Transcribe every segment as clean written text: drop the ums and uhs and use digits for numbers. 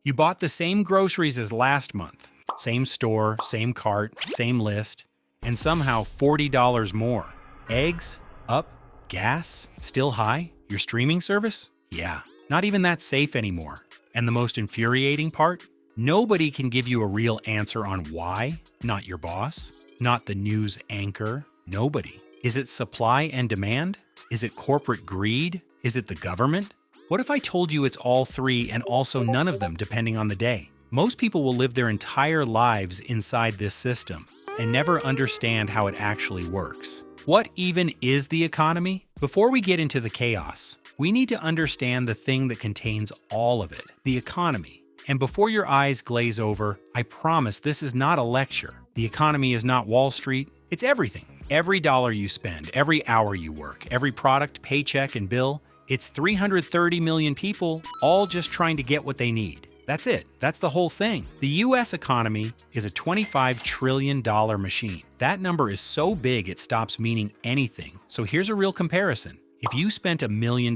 You bought the same groceries as last month. Same store, same cart, same list, and somehow $40 more. Eggs? Up? Gas? Still high? Your streaming service? Yeah, not even that safe anymore. And the most infuriating part? Nobody can give you a real answer on why. Not your boss. Not the news anchor. Nobody. Is it supply and demand? Is it corporate greed? Is it the government? What if I told you it's all three and also none of them depending on the day? Most people will live their entire lives inside this system and never understand how it actually works. What even is the economy? Before we get into the chaos, we need to understand the thing that contains all of it, the economy. And before your eyes glaze over, I promise this is not a lecture. The economy is not Wall Street, it's everything. Every dollar you spend, every hour you work, every product, paycheck, and bill, it's 330 million people all just trying to get what they need. That's it. That's the whole thing. The US economy is a $25 trillion machine. That number is so big it stops meaning anything. So here's a real comparison. If you spent $1 million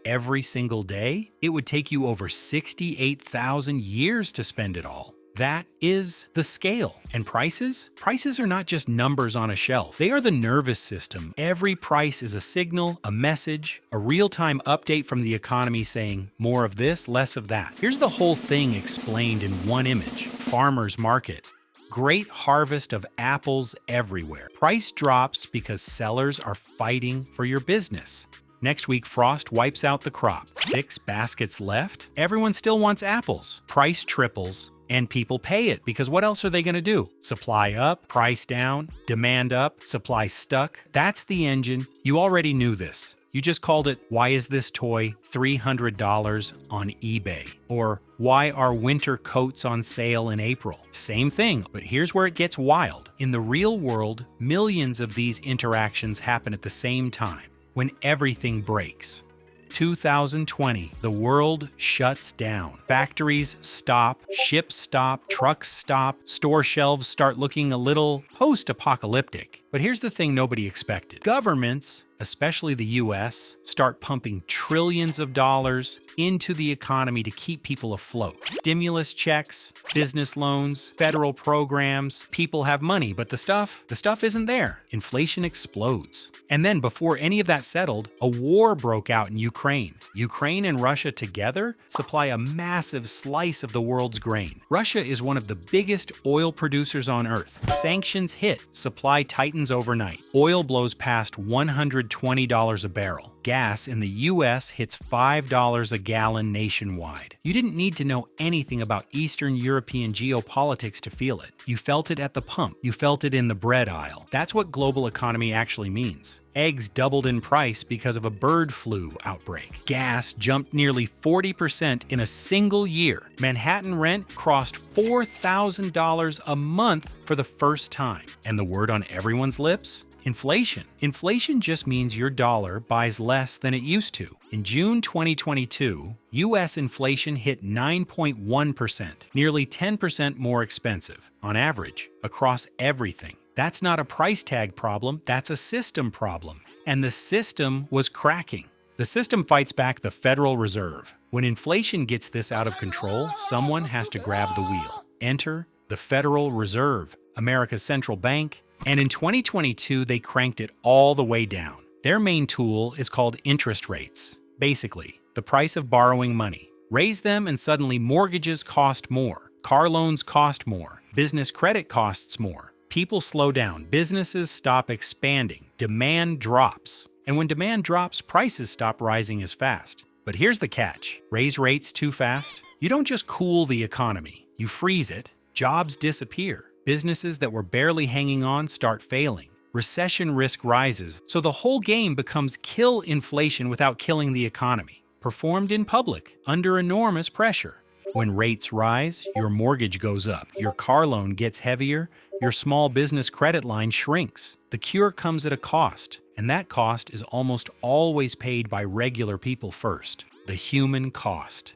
every single day, it would take you over 68,000 years to spend it all. That is the scale. And prices? Prices are not just numbers on a shelf. They are the nervous system. Every price is a signal, a message, a real-time update from the economy saying, more of this, less of that. Here's the whole thing explained in one image. Farmer's market. Great harvest of apples everywhere. Price drops because sellers are fighting for your business. Next week, frost wipes out the crop. 6 baskets left. Everyone still wants apples. Price triples. And people pay it because what else are they going to do? Supply up, price down, demand up, supply stuck. That's the engine. You already knew this. You just called it, why is this toy $300 on eBay? Or why are winter coats on sale in April? Same thing, but here's where it gets wild. In the real world, millions of these interactions happen at the same time, when everything breaks. 2020, the world shuts down. Factories stop, ships stop, trucks stop, store shelves start looking a little post-apocalyptic. But here's the thing nobody expected. Governments, especially the US, start pumping trillions of dollars into the economy to keep people afloat. Stimulus checks, business loans, federal programs. People have money, but the stuff isn't there. Inflation explodes. And then before any of that settled, a war broke out in Ukraine. Ukraine and Russia together supply a massive slice of the world's grain. Russia is one of the biggest oil producers on Earth. Sanctions hit, supply tightens overnight. Oil blows past $120 a barrel. Gas in the US hits $5 a gallon nationwide. You didn't need to know anything about Eastern European geopolitics to feel it. You felt it at the pump. You felt it in the bread aisle. That's what global economy actually means. Eggs doubled in price because of a bird flu outbreak. Gas jumped nearly 40% in a single year. Manhattan rent crossed $4,000 a month for the first time. And the word on everyone's lips? Inflation. Inflation just means your dollar buys less than it used to. In June 2022, US inflation hit 9.1%, nearly 10% more expensive, on average, across everything. That's not a price tag problem, that's a system problem. And the system was cracking. The system fights back the Federal Reserve. When inflation gets this out of control, someone has to grab the wheel. Enter the Federal Reserve, America's central bank. And in 2022, they cranked it all the way down. Their main tool is called interest rates. Basically, the price of borrowing money. Raise them and suddenly mortgages cost more. Car loans cost more. Business credit costs more. People slow down. Businesses stop expanding. Demand drops. And when demand drops, prices stop rising as fast. But here's the catch. Raise rates too fast? You don't just cool the economy. You freeze it. Jobs disappear. Businesses that were barely hanging on start failing. Recession risk rises, so the whole game becomes kill inflation without killing the economy. Performed in public, under enormous pressure. When rates rise, your mortgage goes up, your car loan gets heavier, your small business credit line shrinks. The cure comes at a cost, and that cost is almost always paid by regular people first. The human cost.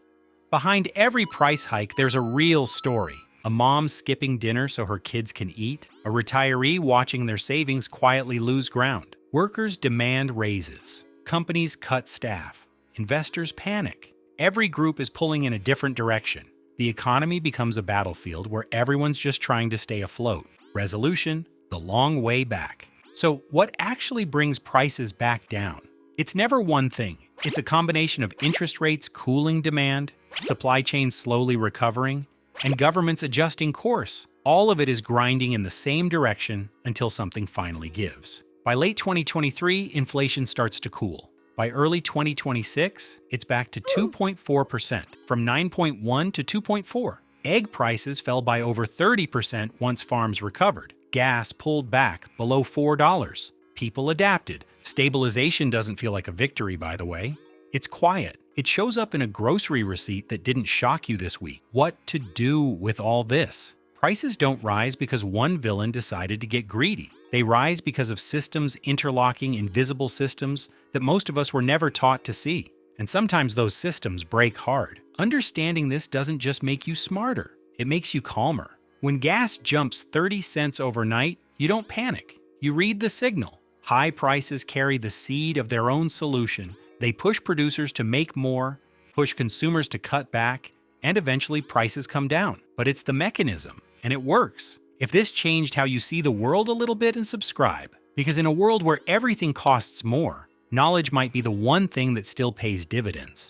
Behind every price hike, there's a real story. A mom skipping dinner so her kids can eat. A retiree watching their savings quietly lose ground. Workers demand raises. Companies cut staff. Investors panic. Every group is pulling in a different direction. The economy becomes a battlefield where everyone's just trying to stay afloat. Resolution: the long way back. So, what actually brings prices back down? It's never one thing. It's a combination of interest rates cooling demand, supply chains slowly recovering, and governments adjusting course. All of it is grinding in the same direction until something finally gives. By late 2023, inflation starts to cool. By early 2026, it's back to 2.4%, from 9.1 to 2.4. Egg prices fell by over 30% once farms recovered. Gas pulled back below $4. People adapted. Stabilization doesn't feel like a victory, by the way. It's quiet. It shows up in a grocery receipt that didn't shock you this week. What to do with all this? Prices don't rise because one villain decided to get greedy. They rise because of systems interlocking invisible systems that most of us were never taught to see. And sometimes those systems break hard. Understanding this doesn't just make you smarter, it makes you calmer. When gas jumps 30 cents overnight, you don't panic. You read the signal. High prices carry the seed of their own solution. They push producers to make more, push consumers to cut back, and eventually prices come down. But it's the mechanism, and it works. If this changed how you see the world a little bit, and subscribe. Because in a world where everything costs more, knowledge might be the one thing that still pays dividends.